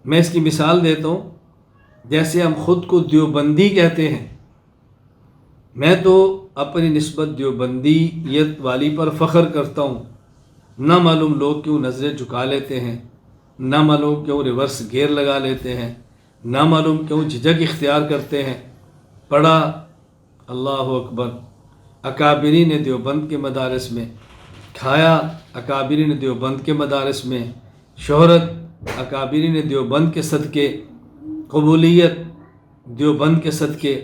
میں اس کی مثال دیتا ہوں، جیسے ہم خود کو دیوبندی کہتے ہیں، میں تو اپنی نسبت دیوبندیت والی پر فخر کرتا ہوں، نہ معلوم لوگ کیوں نظریں جھکا لیتے ہیں، نہ معلوم کیوں ریورس گیئر لگا لیتے ہیں، نہ معلوم کیوں جھجک اختیار کرتے ہیں۔ پڑھا اللہ اکبر اکابرین دیوبند کے مدارس میں، کھایا اکابرین دیوبند کے مدارس میں، شہرت اکابرین دیوبند کے صدقے، قبولیت دیوبند کے صدقے،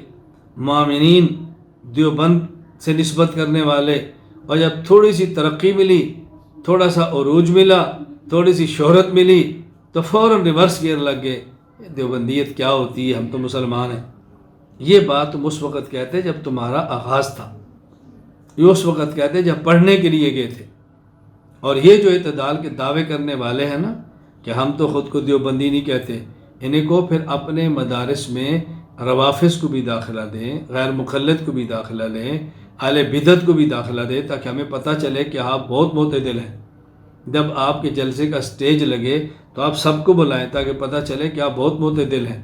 مومنین دیوبند سے نسبت کرنے والے، اور جب تھوڑی سی ترقی ملی، تھوڑا سا عروج ملا، تھوڑی سی شہرت ملی، تو فوراً ریورس گیئر لگ گئے، دیوبندیت کیا ہوتی ہے، ہم تو مسلمان ہیں۔ یہ بات تم اس وقت کہتے جب تمہارا آغاز تھا، یہ اس وقت کہتے جب پڑھنے کے لیے گئے تھے۔ اور یہ جو اعتدال کے دعوے کرنے والے ہیں نا کہ ہم تو خود کو دیوبندی نہیں کہتے، انہیں کو پھر اپنے مدارس میں روافظ کو بھی داخلہ دیں، غیر مقلد کو بھی داخلہ لیں، اہل بدعت کو بھی داخلہ دیں، تاکہ ہمیں پتہ چلے کہ آپ بہت معتدل ہیں۔ جب آپ کے جلسے کا سٹیج لگے تو آپ سب کو بلائیں تاکہ پتہ چلے کہ آپ بہت معتدل ہیں۔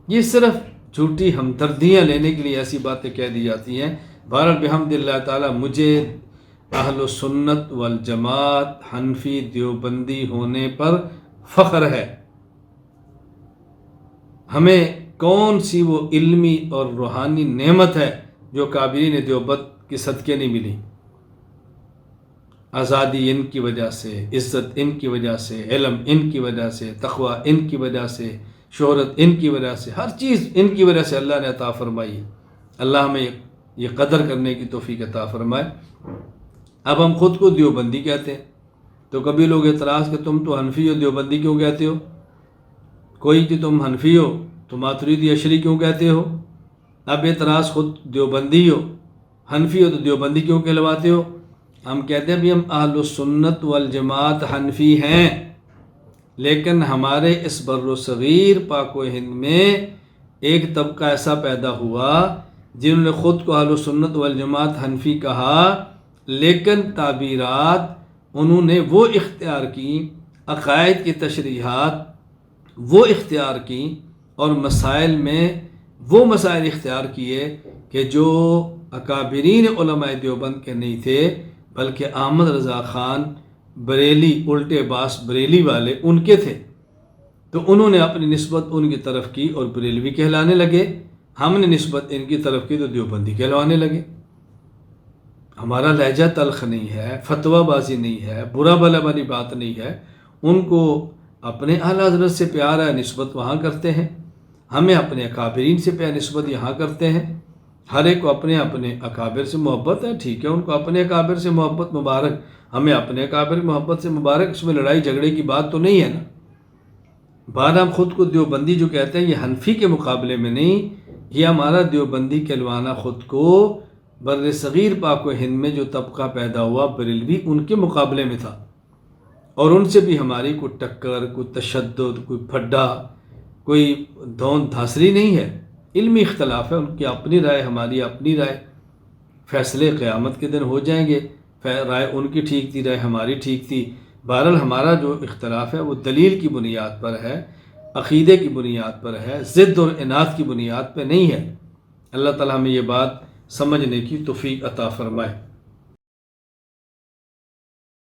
یہ صرف جھوٹی ہمدردیاں لینے کے لیے ایسی باتیں کہہ دی جاتی ہیں۔ بہرحال بحمد اللہ تعالیٰ مجھے اہل سنت والجماعت حنفی دیوبندی ہونے پر فخر ہے۔ ہمیں کون سی وہ علمی اور روحانی نعمت ہے جو کابرین دیوبند کے صدقے نہیں ملی؟ آزادی ان کی وجہ سے، عزت ان کی وجہ سے، علم ان کی وجہ سے، تقوی ان کی وجہ سے، شہرت ان کی وجہ سے، ہر چیز ان کی وجہ سے اللہ نے عطا فرمائی ہے۔ اللہ ہمیں یہ قدر کرنے کی توفیق عطا فرمائے۔ اب ہم خود کو دیوبندی کہتے ہیں تو کبھی لوگ اعتراض کہ تم تو حنفی ہو، دیوبندی کیوں کہتے ہو؟ کوئی کہ تم حنفی ہو تو ماتریدی اشعری کیوں کہتے ہو؟ اب اعتراض خود دیوبندی ہو، حنفی ہو تو دیوبندی کیوں کہلواتے ہو؟ ہم کہتے ہیں بھی ہم اہل السنت والجماعت حنفی ہیں، لیکن ہمارے اس بر و صغیر پاک و ہند میں ایک طبقہ ایسا پیدا ہوا جنہوں نے خود کو اہل السنت والجماعت حنفی کہا، لیکن تعبیرات انہوں نے وہ اختیار کی، عقائد کی تشریحات وہ اختیار کی، اور مسائل میں وہ مسائل اختیار کیے کہ جو اکابرین علماء دیوبند کے نہیں تھے، بلکہ احمد رضا خان بریلی، الٹے باس بریلی والے ان کے تھے۔ تو انہوں نے اپنی نسبت ان کی طرف کی اور بریلوی کہلانے لگے، ہم نے نسبت ان کی طرف کی تو دیوبندی کہلوانے لگے۔ ہمارا لہجہ تلخ نہیں ہے، فتویٰ بازی نہیں ہے، برا بھلا والی بات نہیں ہے۔ ان کو اپنے اعلیٰ حضرت سے پیار ہے، نسبت وہاں کرتے ہیں، ہمیں اپنے اکابرین سے پیار نسبت یہاں کرتے ہیں۔ ہر ایک کو اپنے اپنے اکابر سے محبت ہے، ٹھیک ہے، ان کو اپنے اکابر سے محبت مبارک، ہمیں اپنے اکابر کی محبت سے مبارک، اس میں لڑائی جھگڑے کی بات تو نہیں ہے نا۔ بعد ہم خود کو دیوبندی جو کہتے ہیں یہ حنفی کے مقابلے میں نہیں، یہ ہمارا دیوبندی کہلوانا خود کو بر صغیر پاک و ہند میں جو طبقہ پیدا ہوا بریلوی ان کے مقابلے میں تھا، اور ان سے بھی ہماری کوئی ٹکر، کوئی تشدد، کوئی پھڈا، کوئی دھون دھاسری نہیں ہے۔ علمی اختلاف ہے، ان کی اپنی رائے، ہماری اپنی رائے، فیصلے قیامت کے دن ہو جائیں گے، رائے ان کی ٹھیک تھی، رائے ہماری ٹھیک تھی۔ بہرحال ہمارا جو اختلاف ہے وہ دلیل کی بنیاد پر ہے، عقیدے کی بنیاد پر ہے، ضد اور عناد کی بنیاد پہ نہیں ہے۔ اللہ تعالیٰ ہمیں یہ بات سمجھنے کی توفیق عطا فرمائے۔